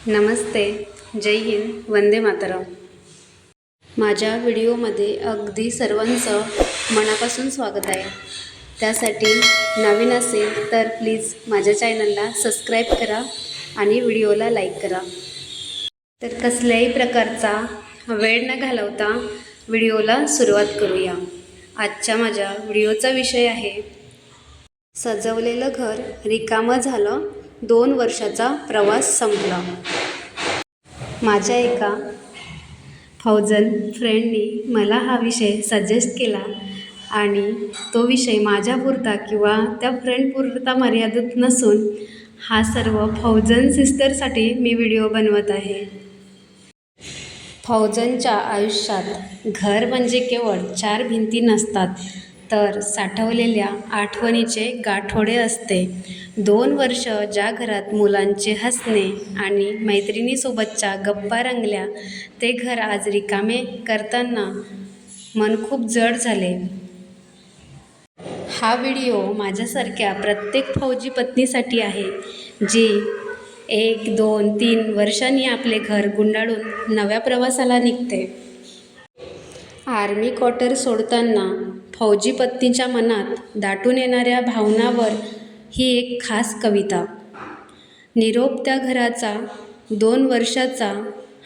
नमस्ते, जय हिंद, वंदे मातरम. माझ्या व्हिडिओमध्ये अगदी सर्वांचं मनापासून स्वागत आहे. त्यासाठी नवीन असेल तर प्लीज माझ्या चॅनलला सबस्क्राईब करा आणि व्हिडिओला लाईक करा. तर कसल्याही प्रकारचा वेळ न घालवता व्हिडिओला सुरुवात करूया. आजच्या माझ्या व्हिडिओचा विषय आहे सजवलेलं घर रिकामं झालं, 2 वर्षाचा प्रवास संपला. माझ्या एका फौजन फ्रेंडनी मला हा विषय सजेस्ट केला आणि तो विषय माझ्यापुरता किंवा त्या फ्रेंडपुरता मर्यादित नसून हा सर्व फौजन सिस्टरसाठी मी व्हिडिओ बनवत आहे. फौजनच्या आयुष्यात घर म्हणजे केवळ 4 भिंती नसतात, तर साठवलेल्या आठवणीचे गाठोडे असते. 2 वर्ष ज्या घरात मुलांचे हसणे आणि मैत्रिणीसोबतच्या गप्पा रंगल्या, ते घर आज रिकामे करताना मन खूप जड झाले. हा व्हिडिओ माझ्यासारख्या प्रत्येक फौजी पत्नीसाठी आहे, जी 1, 2, 3 वर्षांनी आपले घर गुंडाळून नव्या प्रवासाला निघते. आर्मी क्वार्टर सोडताना फौजी पत्नीच्या मनात दाटून येणाऱ्या भावनांवर ही एक खास कविता. निरोप त्या घराचा, 2 वर्षाचा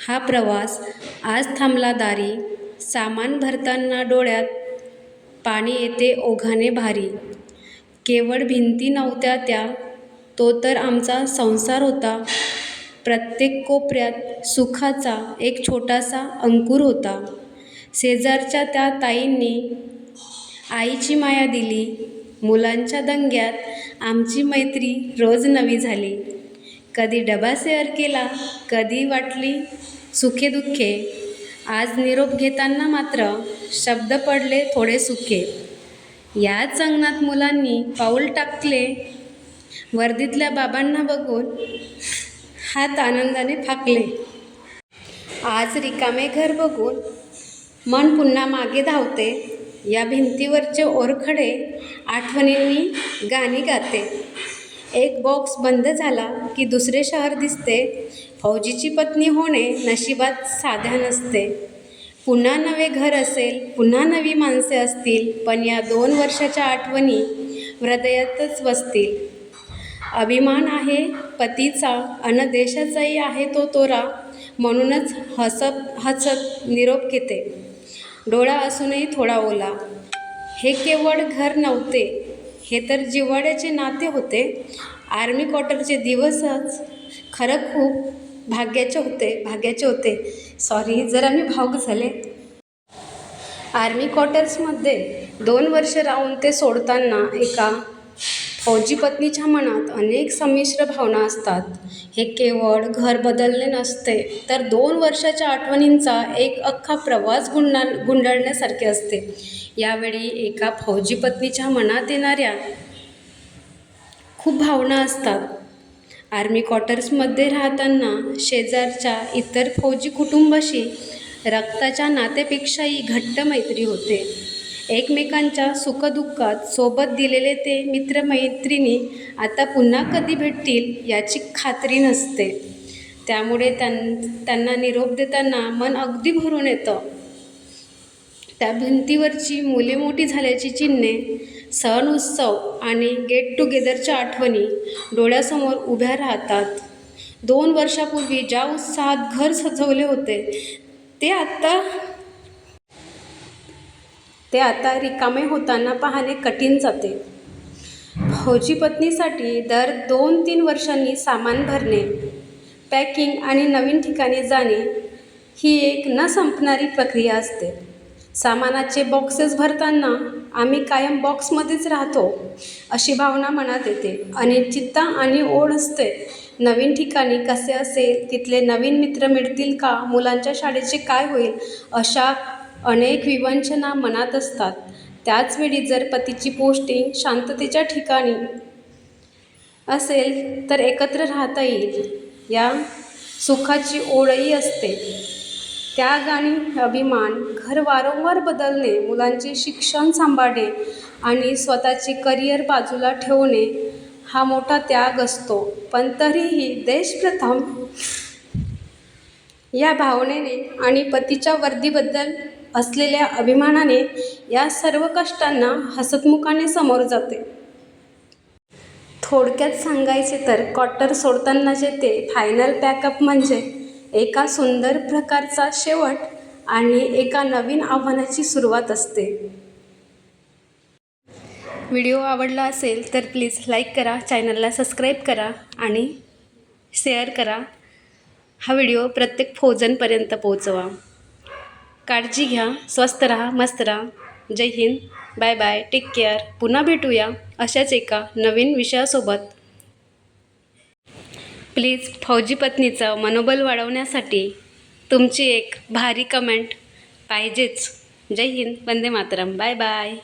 हा प्रवास आज थांबला दारी. सामान भरताना डोळ्यात पाणी येते ओघाने भारी. केवळ भिंती नव्हत्या त्या, तो तर आमचा संसार होता. प्रत्येक कोपऱ्यात सुखाचा एक छोटासा अंकुर होता. शेजारच्या त्या ताईंनी आईची माया दिली. मुलांच्या दंग्यात आमची मैत्री रोज नवी झाली. कधी डबा शेअर केला, कधी वाटली सुखे दुःखे. आज निरोप घेताना मात्र शब्द पडले थोडे सुखे. याच अंगणात मुलांनी पाऊल टाकले. वर्दीतल्या बाबांना बघून हात आनंदाने फाकले. आज रिकामे घर बघून मन पुन्हा मागे धावते. या भिंतीवरचे ओरखडे आठवणींनी गाणी गाते. एक बॉक्स बंद झाला की दुसरे शहर दिसते. फौजीची पत्नी होणे नशिबात साध्या नसते. पुन्हा नवे घर असेल, पुन्हा नवी माणसे असतील, पण या 2 वर्षाच्या आठवणी हृदयातच बसतील. अभिमान आहे पतीचा अन देशाचाही आहे तो तोरा. म्हणूनच हसत हसत निरोप घेते, डोळा असूनही थोडा ओला. हे केवळ घर नव्हते, हे तर जिव्हाळ्याचे नाते होते. आर्मी क्वार्टरचे दिवसच खरं खूप भाग्याचे होते. सॉरी, जरा मी भावुक झाले. आर्मी क्वार्टर्समध्ये 2 वर्ष राहून ते सोडताना एका फौजी पत्नीच्या मनात अनेक संमिश्र भावना असतात. हे केवळ घर बदलणे नसते, तर 2 वर्षाच्या आठवणींचा एक अख्खा प्रवास गुंडाळण्यासारखे असते. यावेळी एका फौजी पत्नीच्या मनात येणाऱ्या खूप भावना असतात. आर्मी क्वार्टर्समध्ये राहताना शेजारच्या इतर फौजी कुटुंबाशी रक्ताच्या नात्यापेक्षाही घट्ट मैत्री होते. एकमेकांच्या सुखदुःखात सोबत दिलेले ते मित्रमैत्रिणी आता पुन्हा कधी भेटतील याची खात्री नसते. त्यामुळे त्यांना निरोप देताना मन अगदी भरून येतं. त्या भिंतीवरची मुले मोठी झाल्याची चिन्हे, सण उत्सव आणि गेट टुगेदरच्या आठवणी डोळ्यासमोर उभ्या राहतात. 2 वर्षापूर्वी ज्या उत्साहात घर सजवले होते, ते आता रिकामे होताना पाहणे कठीण जाते. फौजी पत्नीसाठी दर 2-3 वर्षांनी सामान भरणे, पॅकिंग आणि नवीन ठिकाणी जाणे ही एक न संपणारी प्रक्रिया असते. सामानाचे बॉक्सेस भरताना आम्ही कायम बॉक्समध्येच राहतो अशी भावना मनात येते. अनिश्चितता आणि ओढ असते. नवीन ठिकाणी कसे असेल, तिथले नवीन मित्र मिळतील का, मुलांच्या शाळेचे काय होईल, अशा अनेक विवंचना मनात असतात. त्याचवेळी जर पतीची पोस्टिंग शांततेच्या ठिकाणी असेल तर एकत्र राहता येईल या सुखाची ओढही असते. त्याग आणि अभिमान, घर वारंवार बदलणे, मुलांचे शिक्षण सांभाळणे आणि स्वतःचे करिअर बाजूला ठेवणे हा मोठा त्याग असतो. पण तरीही देश प्रथम या भावनेने आणि पतीच्या वर्दीबद्दल असलेल्या अभिमानाने या सर्व कष्टांना हसतमुखाने समोर जाते. थोडक्यात सांगायचे तर क्वार्टर सोडतानाचे ते फायनल पॅकअप म्हणजे एका सुंदर प्रकारचा शेवट आणि एका नवीन आव्हानाची सुरुवात असते. व्हिडिओ आवडला असेल तर प्लीज लाईक करा, चॅनलला सबस्क्राईब करा आणि शेअर करा. हा व्हिडिओ प्रत्येक फौजनपर्यंत पोहोचवा. काळजी घ्या, स्वस्थ राहा, मस्त राहा. जय हिंद, बाय बाय, टेक केअर. पुन्हा भेटूया अशाच एका नवीन विषयासोबत. प्लीज फौजी पत्नीचं मनोबल वाढवण्यासाठी तुमची एक भारी कमेंट पाहिजेच. जय हिंद, वंदे मातरम, बाय बाय.